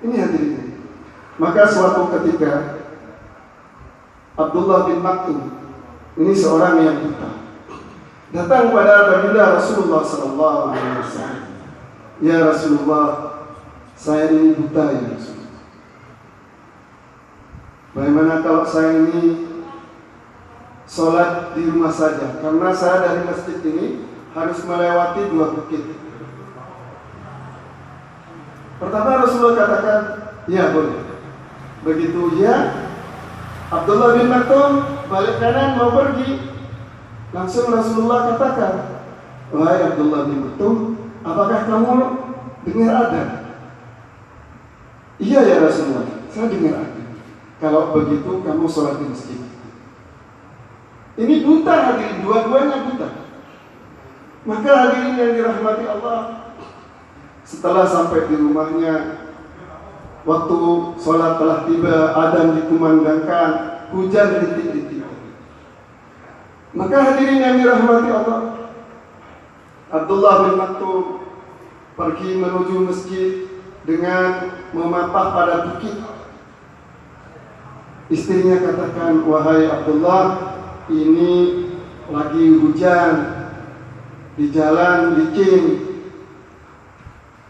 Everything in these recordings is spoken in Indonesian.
Ini hadirin. Maka suatu ketika Abdullah bin Maktum, ini seorang yang buta, datang pada baginda Rasulullah SAW. Ya Rasulullah, saya ini buta ya Rasulullah. Bagaimana kalau saya ini sholat di rumah saja? Karena saya dari masjid ini harus melewati 2 bukit. Pertama Rasulullah katakan, ya boleh. Begitu ya, Abdullah bin Maktum balik kanan mau pergi. Langsung Rasulullah katakan, wahai Abdullah bin Maktum, apakah kamu dengar adzan? Iya ya Rasulullah, saya dengar adzan. Kalau begitu kamu sholat di masjid. Ini buta hadirin, dua-duanya buta. Maka hadirin yang dirahmati Allah, setelah sampai di rumahnya, waktu sholat telah tiba, adzan dikumandangkan, hujan rintik-rintik. Maka hadirin yang dirahmati Allah, Abdullah bin Maktum pergi menuju masjid dengan memapah pada bukit. Istrinya katakan, wahai Abdullah, ini lagi hujan, di jalan licin.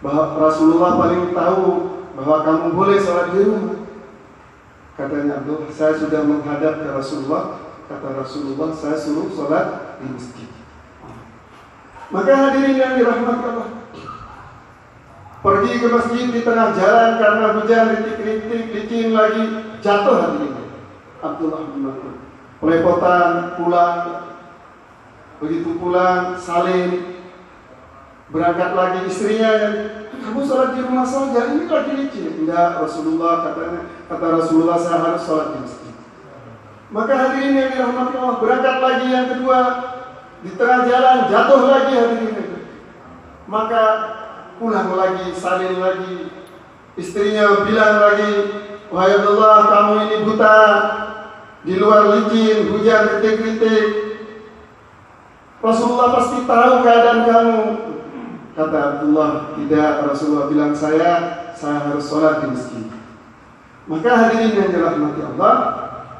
Bahwa Rasulullah paling tahu bahwa kamu boleh sholat di rumah. Katanya Abdullah, saya sudah menghadap ke Rasulullah. Kata Rasulullah, saya suruh sholat di masjid. Maka hadirin yang dirahmati Allah, pergi ke masjid di tengah jalan karena hujan rintik-rintik, licin lagi, jatuh hadirin. Abdullah bin Maktum pelepotan, pulang. Begitu pulang, salin, berangkat lagi. Istrinya yang, kamu sholat di rumah saja, ini lagi licin. Enggak, Rasulullah kata Rasulullah, saya harus sholat di masjid. Maka hadirin yang dirahmati Allah, berangkat lagi yang kedua, di tengah jalan jatuh lagi hadirin. Maka pulang lagi, salin lagi. Istrinya bilang lagi, wahai Abdullah, kamu ini buta, di luar licin, hujan rintik-rintik. Rasulullah pasti tahu keadaan kamu. Kata Abdullah, tidak. Rasulullah bilang, saya harus sholat di masjid. Maka hadirin yang dirahmati Allah,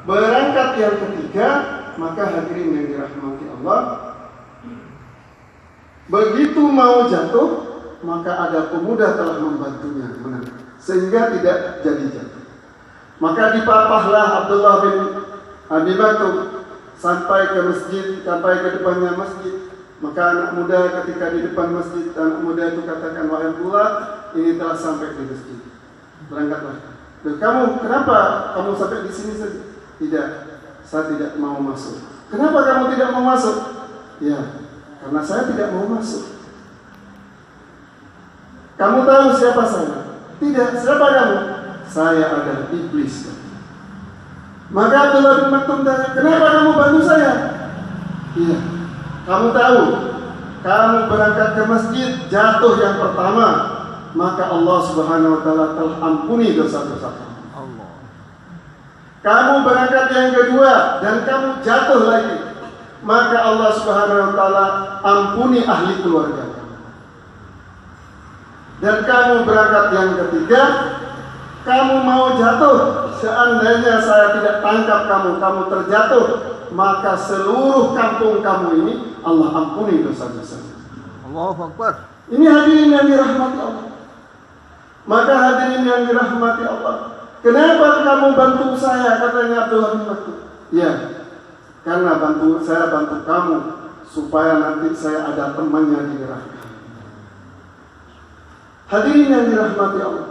berangkat yang ketiga. Maka hadirin yang dirahmati Allah, begitu mau jatuh, maka ada pemuda telah membantunya, sehingga tidak jadi jatuh. Maka dipapahlah Abdullah bin Abi Maktum sampai ke masjid, sampai ke depannya masjid. Maka anak muda ketika di depan masjid, anak muda itu katakan, wahai Abdullah, ini telah sampai di masjid, berangkatlah. Dan kamu, kenapa kamu sampai di sini saja? Tidak, saya tidak mau masuk. Kenapa kamu tidak mau masuk? Ya, karena saya tidak mau masuk. Kamu tahu siapa saya? Tidak, siapa kamu? Saya adalah iblis. Maka Abdullah bin Maktum tanya, kenapa kamu bantu saya? Iya, kamu tahu, kamu berangkat ke masjid, jatuh yang pertama, maka Allah Subhanahu wa Ta'ala telah ampuni dosa-dosa kamu. Kamu berangkat yang kedua dan kamu jatuh lagi, maka Allah Subhanahu wa Ta'ala ampuni ahli keluarga kamu. Dan kamu berangkat yang ketiga, kamu mau jatuh, seandainya saya tidak tangkap kamu, kamu terjatuh, maka seluruh kampung kamu ini Allah ampuni dosa-dosanya. Allahu Akbar. Ini hadirin yang dirahmati Allah. Maka hadirin yang dirahmati Allah, kenapa kamu bantu saya? Katanya Abdullah bin Maktum. Ya, karena saya bantu kamu supaya nanti saya ada temannya di neraka. Hadirin yang dirahmati Allah.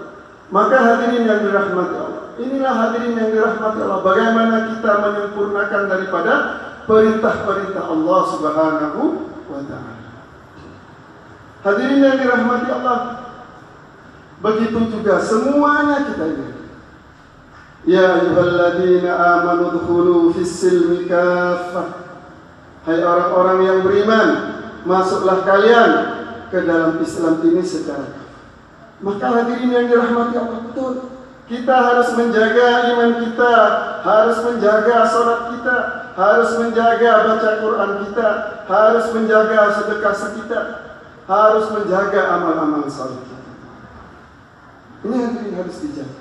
Maka hadirin yang dirahmati Allah, inilah hadirin yang dirahmati Allah, bagaimana kita menyempurnakan daripada perintah-perintah Allah Subhanahu wa Ta'ala. Hadirin yang dirahmati Allah, begitu juga semuanya kita ini. Ya ayyuhalladzina amanu dkhulu fis-silmi kaffah. Hai orang-orang yang beriman, masuklah kalian ke dalam Islam ini secara kafah. Maka hadirin yang dirahmati Allah, betul, kita harus menjaga iman kita, harus menjaga salat kita, harus menjaga baca Quran kita, harus menjaga sedekah kita, harus menjaga amal-amal saleh kita. Ini hadirin harus dijaga.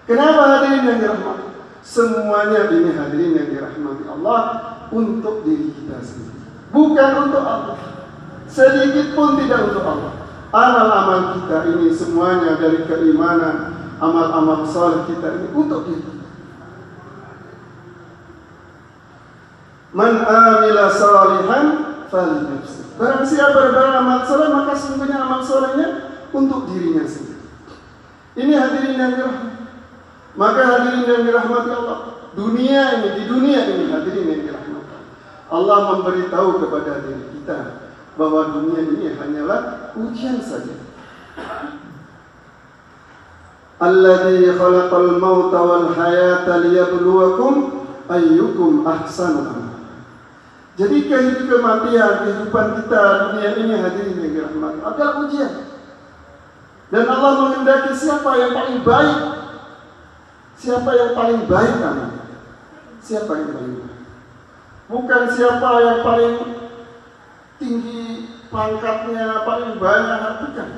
Kenapa hadirin yang dirahmati? Semuanya ini hadirin yang dirahmati Allah untuk diri kita sendiri, bukan untuk Allah. Sedikit pun tidak untuk Allah. Amal-amal kita ini semuanya dari keimanan, amal-amal saleh kita ini untuk diri. Man amila salihan falinafsihi. Barang siapa beramal saleh, maka sesungguhnya amal salehnya untuk dirinya sendiri. Ini hadirin yang dirahmati. Maka hadirin yang dirahmati Allah, di dunia ini hadirin yang dirahmati Allah memberitahu kepada diri kita bahwa dunia ini hanyalah ujian saja. Alladzi khalaqal mauta wal hayata liyabluwakum ayyukum ahsanu amala. Jadi kehidupan kita dunia ini hadirin yang dirahmati adalah ujian. Dan Allah menghendaki siapa yang paling baik. Siapa yang paling baik amalnya? Siapa yang paling baik? Bukan siapa yang paling tinggi pangkatnya, paling banyak, bukan.